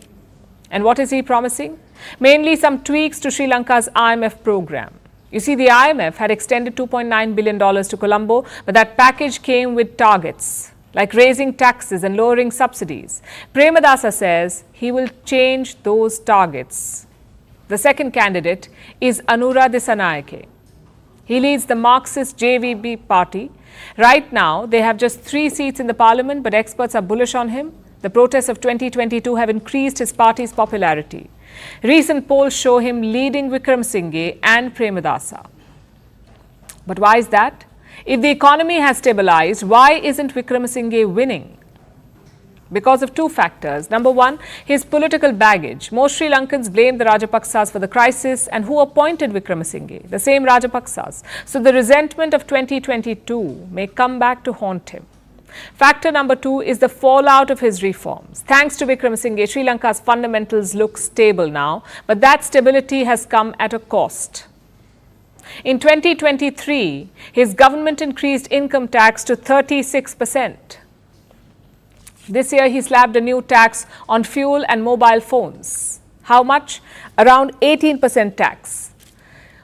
And what is he promising? Mainly some tweaks to Sri Lanka's IMF program. You see, the IMF had extended $2.9 billion to Colombo, but that package came with targets like raising taxes and lowering subsidies. Premadasa says he will change those targets. The second candidate is Anura Dissanayake. He leads the Marxist JVB party. Right now, they have just 3 seats in the parliament, but experts are bullish on him. The protests of 2022 have increased his party's popularity. Recent polls show him leading Wickramasinghe and Premadasa. But why is that? If the economy has stabilized, why isn't Wickramasinghe winning? Because of 2 factors. Number 1, his political baggage. Most Sri Lankans blame the Rajapaksas for the crisis, and who appointed Wickramasinghe? The same Rajapaksas. So the resentment of 2022 may come back to haunt him. Factor number 2 is the fallout of his reforms. Thanks to Wickramasinghe, Sri Lanka's fundamentals look stable now, but that stability has come at a cost. In 2023, his government increased income tax to 36%. This year, he slapped a new tax on fuel and mobile phones. How much? Around 18% tax.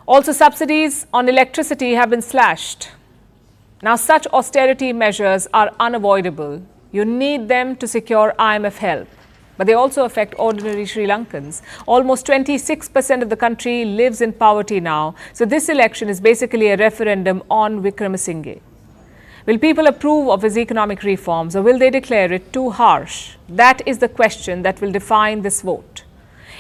Also, subsidies on electricity have been slashed. Now, such austerity measures are unavoidable. You need them to secure IMF help. But they also affect ordinary Sri Lankans. Almost 26% of the country lives in poverty now. So this election is basically a referendum on Wickramasinghe. Will people approve of his economic reforms, or will they declare it too harsh? That is the question that will define this vote.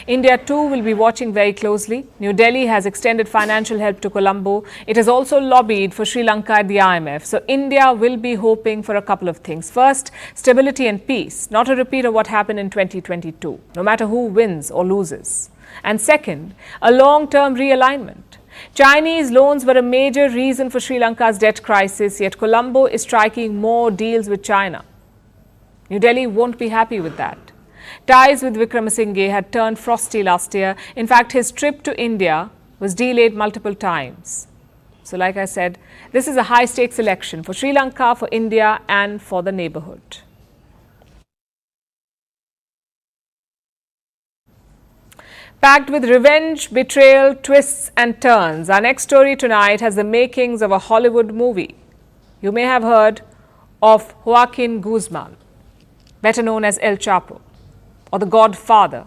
India too will be watching very closely. New Delhi has extended financial help to Colombo. It has also lobbied for Sri Lanka at the IMF. So India will be hoping for a couple of things. First, stability and peace, not a repeat of what happened in 2022, no matter who wins or loses. And second, a long-term realignment. Chinese loans were a major reason for Sri Lanka's debt crisis, yet Colombo is striking more deals with China. New Delhi won't be happy with that. Ties with Wickramasinghe had turned frosty last year. In fact, his trip to India was delayed multiple times. So like I said, this is a high-stakes election for Sri Lanka, for India and for the neighborhood. Packed with revenge, betrayal, twists and turns, our next story tonight has the makings of a Hollywood movie. You may have heard of Joaquin Guzman, better known as El Chapo, or the Godfather.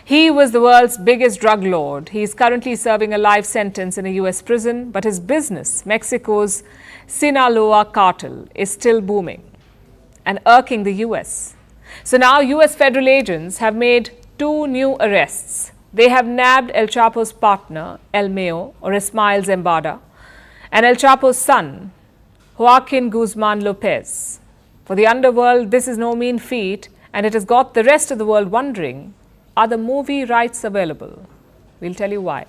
He was the world's biggest drug lord. He is currently serving a life sentence in a US prison, but his business, Mexico's Sinaloa cartel, is still booming and irking the US. So now US federal agents have made 2 new arrests. They have nabbed El Chapo's partner, El Mayo, or Ismael Zambada, and El Chapo's son, Joaquin Guzman Lopez. For the underworld, this is no mean feat, and it has got the rest of the world wondering, are the movie rights available? We'll tell you why.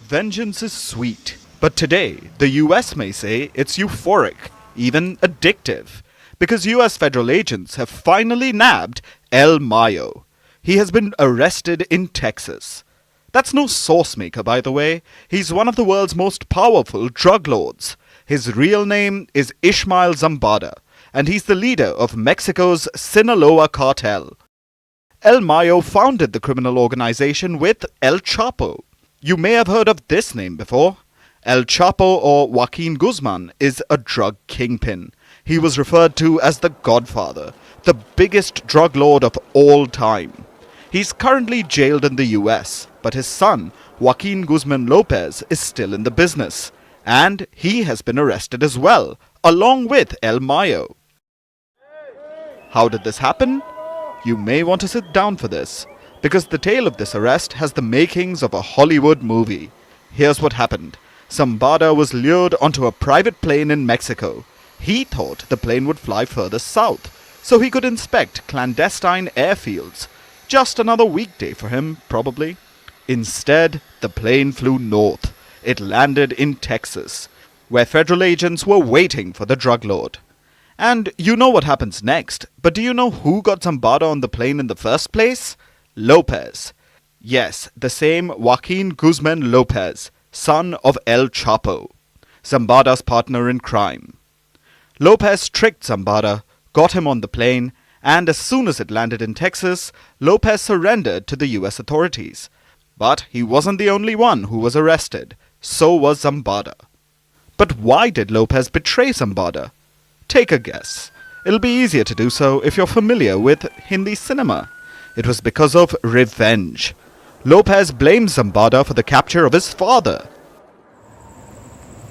Vengeance is sweet, but today the US may say it's euphoric, even addictive, because US federal agents have finally nabbed El Mayo. He has been arrested in Texas. That's no sauce maker, by the way. He's one of the world's most powerful drug lords. His real name is Ismael Zambada, and he's the leader of Mexico's Sinaloa cartel. El Mayo founded the criminal organization with El Chapo. You may have heard of this name before. El Chapo, or Joaquin Guzman, is a drug kingpin. He was referred to as the Godfather, the biggest drug lord of all time. He's currently jailed in the US, but his son, Joaquin Guzman Lopez, is still in the business. And he has been arrested as well, along with El Mayo. How did this happen? You may want to sit down for this, because the tale of this arrest has the makings of a Hollywood movie. Here's what happened. Zambada was lured onto a private plane in Mexico. He thought the plane would fly further south, so he could inspect clandestine airfields. Just another weekday for him, probably. Instead, the plane flew north. It landed in Texas, where federal agents were waiting for the drug lord. And you know what happens next. But do you know who got Zambada on the plane in the first place? Lopez. Yes, the same Joaquin Guzman Lopez, son of El Chapo, Zambada's partner in crime. Lopez tricked Zambada, got him on the plane, and as soon as it landed in Texas, Lopez surrendered to the US authorities. But he wasn't the only one who was arrested. So was Zambada. But why did Lopez betray Zambada? Take a guess. It'll be easier to do so if you're familiar with Hindi cinema. It was because of revenge. Lopez blamed Zambada for the capture of his father.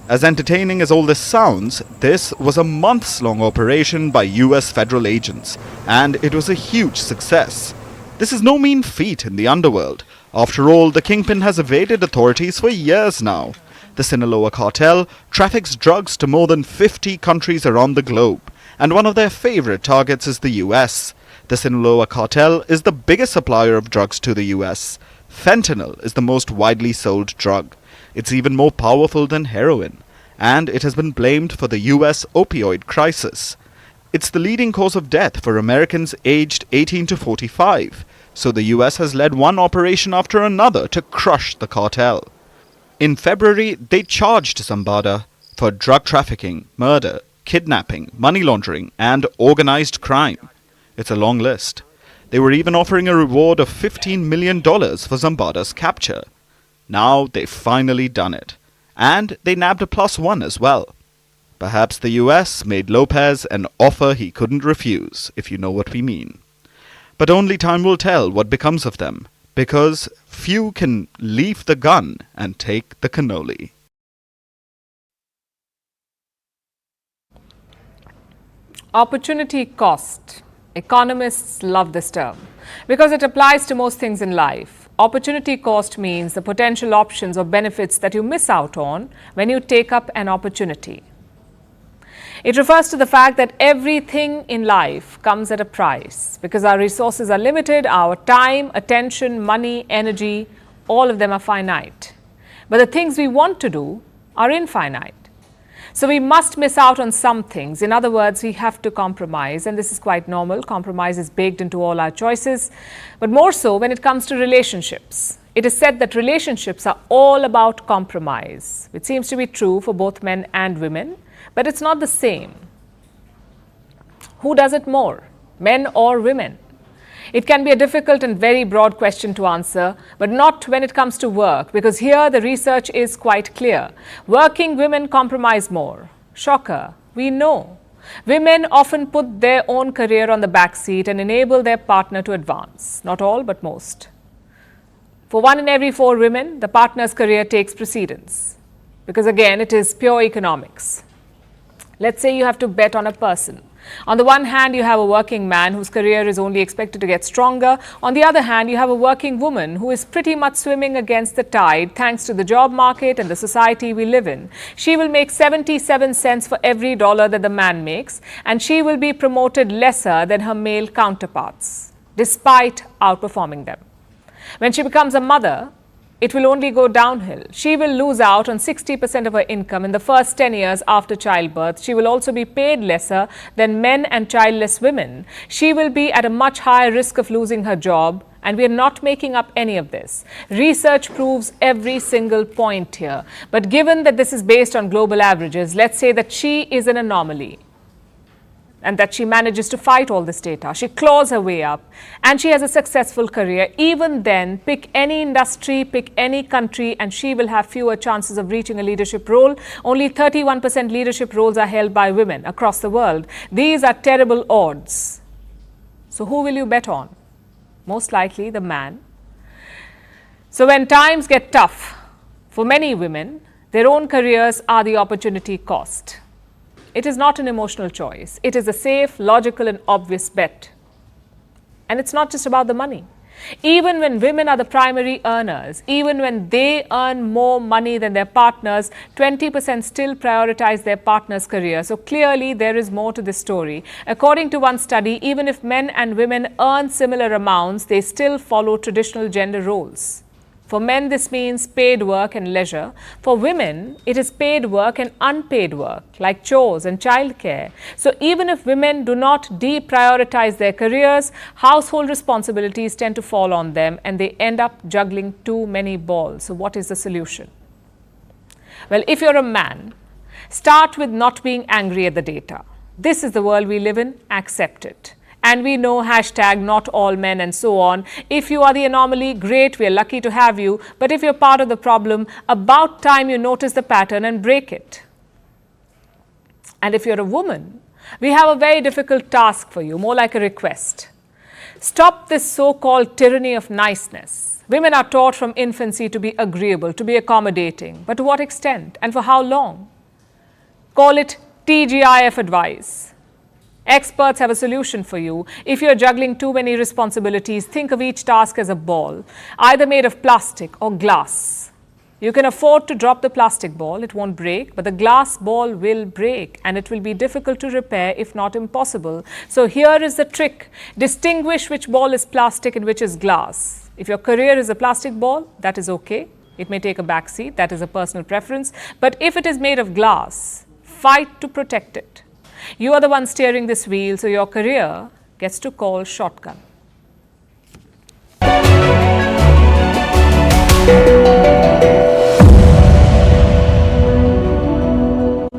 As entertaining as all this sounds, this was a months-long operation by US federal agents, and it was a huge success. This is no mean feat in the underworld. After all, the kingpin has evaded authorities for years now. The Sinaloa cartel traffics drugs to more than 50 countries around the globe, and one of their favorite targets is the US. The Sinaloa cartel is the biggest supplier of drugs to the US. Fentanyl is the most widely sold drug. It's even more powerful than heroin, and it has been blamed for the US opioid crisis. It's the leading cause of death for Americans aged 18 to 45, so the US has led one operation after another to crush the cartel. In February, they charged Zambada for drug trafficking, murder, kidnapping, money laundering, and organized crime. It's a long list. They were even offering a reward of $15 million for Zambada's capture. Now they've finally done it. And they nabbed a +1 as well. Perhaps the US made Lopez an offer he couldn't refuse, if you know what we mean. But only time will tell what becomes of them, because few can leave the gun and take the cannoli. Opportunity cost. Economists love this term because it applies to most things in life. Opportunity cost means the potential options or benefits that you miss out on when you take up an opportunity. It refers to the fact that everything in life comes at a price because our resources are limited, our time, attention, money, energy, all of them are finite. But the things we want to do are infinite. So we must miss out on some things. In other words, we have to compromise, and this is quite normal. Compromise is baked into all our choices, but more so when it comes to relationships. It is said that relationships are all about compromise, which seems to be true for both men and women, but it's not the same. Who does it more, men or women? It can be a difficult and very broad question to answer, but not when it comes to work, because here the research is quite clear. Working women compromise more. Shocker, we know. Women often put their own career on the back seat and enable their partner to advance. Not all, but most. For 1 in every 4 women, the partner's career takes precedence, because again, it is pure economics. Let's say you have to bet on a person. On the one hand, you have a working man whose career is only expected to get stronger. On the other hand, you have a working woman who is pretty much swimming against the tide thanks to the job market and the society we live in. She will make 77 cents for every dollar that the man makes, and she will be promoted lesser than her male counterparts, despite outperforming them. When she becomes a mother, it will only go downhill. She will lose out on 60% of her income in the first 10 years after childbirth. She will also be paid lesser than men and childless women. She will be at a much higher risk of losing her job, and we are not making up any of this. Research proves every single point here. But given that this is based on global averages, let's say that she is an anomaly, and that she manages to fight all this data. She claws her way up and she has a successful career. Even then, pick any industry, pick any country, and she will have fewer chances of reaching a leadership role. Only 31% leadership roles are held by women across the world. These are terrible odds. So who will you bet on? Most likely the man. So when times get tough, for many women, their own careers are the opportunity cost. It is not an emotional choice. It is a safe, logical, and obvious bet. And it's not just about the money. Even when women are the primary earners, even when they earn more money than their partners, 20% still prioritize their partner's career. So clearly, there is more to this story. According to one study, even if men and women earn similar amounts, they still follow traditional gender roles. For men, this means paid work and leisure. For women, it is paid work and unpaid work, like chores and childcare. So even if women do not deprioritize their careers, household responsibilities tend to fall on them and they end up juggling too many balls. So what is the solution? Well, if you're a man, start with not being angry at the data. This is the world we live in, accept it. And we know hashtag not all men and so on. If you are the anomaly, great, we are lucky to have you. But if you're part of the problem, about time you notice the pattern and break it. And if you're a woman, we have a very difficult task for you, more like a request. Stop this so-called tyranny of niceness. Women are taught from infancy to be agreeable, to be accommodating. But to what extent and for how long? Call it TGIF advice. Experts have a solution for you. If you're juggling too many responsibilities, think of each task as a ball, either made of plastic or glass. You can afford to drop the plastic ball, it won't break, but the glass ball will break and it will be difficult to repair, if not impossible. So here is the trick. Distinguish which ball is plastic and which is glass. If your career is a plastic ball, that is okay. It may take a back seat, that is a personal preference. But if it is made of glass, fight to protect it. You are the one steering this wheel, so your career gets to call shotgun.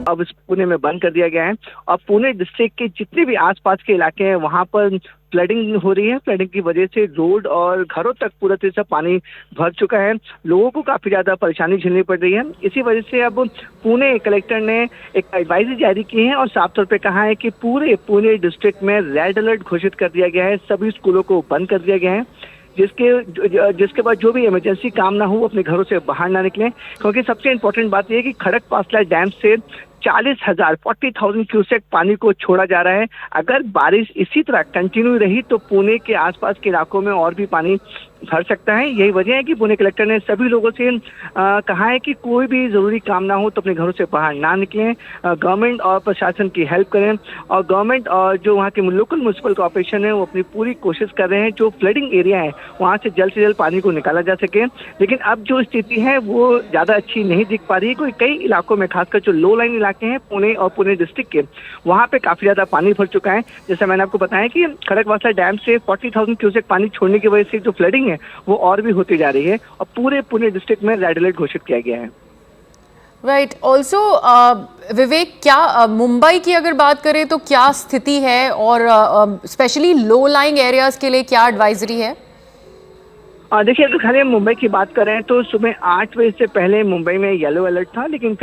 अब इस पुणे में बंद कर दिया गया है और Pune district के जितने भी आसपास के इलाके हैं वहां पर फ्लडिंग हो रही है। फ्लडिंग की वजह से रोड और घरों तक पूरा तरह से पानी भर चुका है। लोगों को काफी ज्यादा परेशानी झेलनी पड़ रही है। इसी वजह से अब पुणे कलेक्टर ने एक एडवाइजरी जारी की है और साफ तौर पे कहा है कि पूरे पुणे डिस्ट्रिक्ट में रेड अलर्ट घोषित कर दिया गया है। सभी स्कूलों को बंद कर दिया गया है, जिसके बाद जो भी इमरजेंसी काम ना हो अपने घरों से बाहर ना निकलें, क्योंकि सबसे इम्पोर्टेंट बात यह है कि खड़कवासला डैम से 40,000 क्यूसेक पानी को छोड़ा जा रहा है। अगर बारिश इसी तरह कंटिन्यू रही तो पुणे के आसपास के इलाकों में और भी पानी भर सकता है। यही वजह है कि पुणे कलेक्टर ने सभी लोगों से कहा है कि कोई भी जरूरी काम ना हो तो अपने घरों से बाहर ना निकलें, गवर्नमेंट और प्रशासन की हेल्प करें। और गवर्नमेंट और जो वहाँ के लोकल म्यूनिसिपल कॉर्पोरेशन है वो अपनी पूरी कोशिश कर रहे हैं जो फ्लडिंग एरिया है वहाँ से जल्द पानी को निकाला जा सके। लेकिन अब जो स्थिति है वो ज़्यादा अच्छी नहीं दिख पा रही है। कई इलाकों में खासकर जो लो लाइन इलाके हैं पुणे और पुणे डिस्ट्रिक्ट के, वहाँ पे काफी ज्यादा पानी भर चुका है। जैसा मैंने आपको बताया कि खड़कवासला डैम से 40,000 क्यूसेक पानी छोड़ने की वजह से जो फ्लडिंग है वो और भी होती जा रही है और पूरे पुणे डिस्ट्रिक्ट में रेड अलर्ट घोषित किया गया है। राइट। ऑल्सो विवेक, क्या मुंबई की अगर बात करें तो क्या स्थिति है और स्पेशली लो लाइंग एरियाज के लिए क्या एडवाइजरी है? देखिए, अगर खाली हम मुंबई की बात करें तो सुबह 8 बजे से पहले मुंबई में येलो अलर्ट था, लेकिन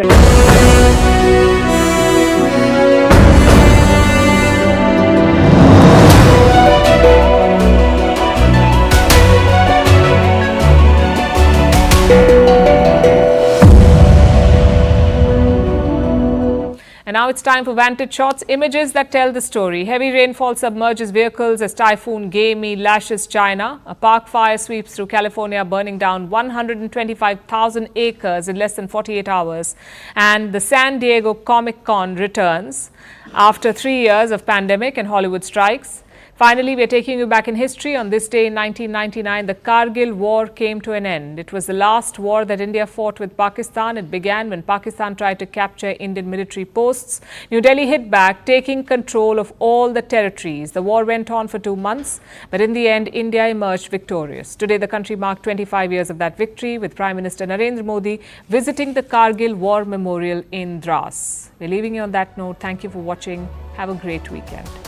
And now it's time for Vantage Shots, images that tell the story. Heavy rainfall submerges vehicles as Typhoon Gaemi lashes China. A park fire sweeps through California, burning down 125,000 acres in less than 48 hours. And the San Diego Comic-Con returns after 3 years of pandemic and Hollywood strikes. Finally, we are taking you back in history. On this day in 1999, the Kargil War came to an end. It was the last war that India fought with Pakistan. It began when Pakistan tried to capture Indian military posts. New Delhi hit back, taking control of all the territories. The war went on for 2 months, but in the end, India emerged victorious. Today, the country marked 25 years of that victory, with Prime Minister Narendra Modi visiting the Kargil War Memorial in Dras. We're leaving you on that note. Thank you for watching. Have a great weekend.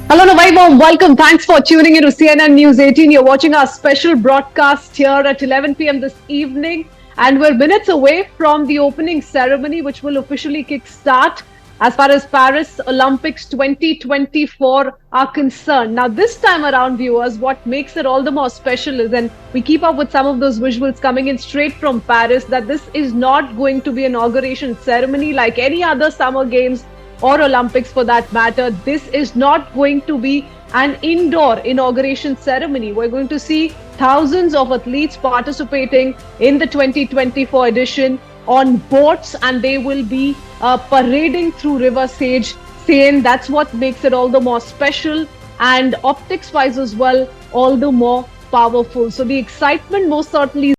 Hello and a very warm welcome. Thanks for tuning in to CNN News 18. You're watching our special broadcast here at 11 p.m. this evening, and we're minutes away from the opening ceremony, which will officially kick-start as far as Paris Olympics 2024 are concerned. Now, this time around, viewers, what makes it all the more special is, and we keep up with some of those visuals coming in straight from Paris, that this is not going to be an inauguration ceremony like any other summer games or Olympics for that matter. This is not going to be an indoor inauguration ceremony. We're going to see thousands of athletes participating in the 2024 edition on boats, and they will be parading through River Seine. That's what makes it all the more special, and optics wise as well, all the more powerful. So the excitement most certainly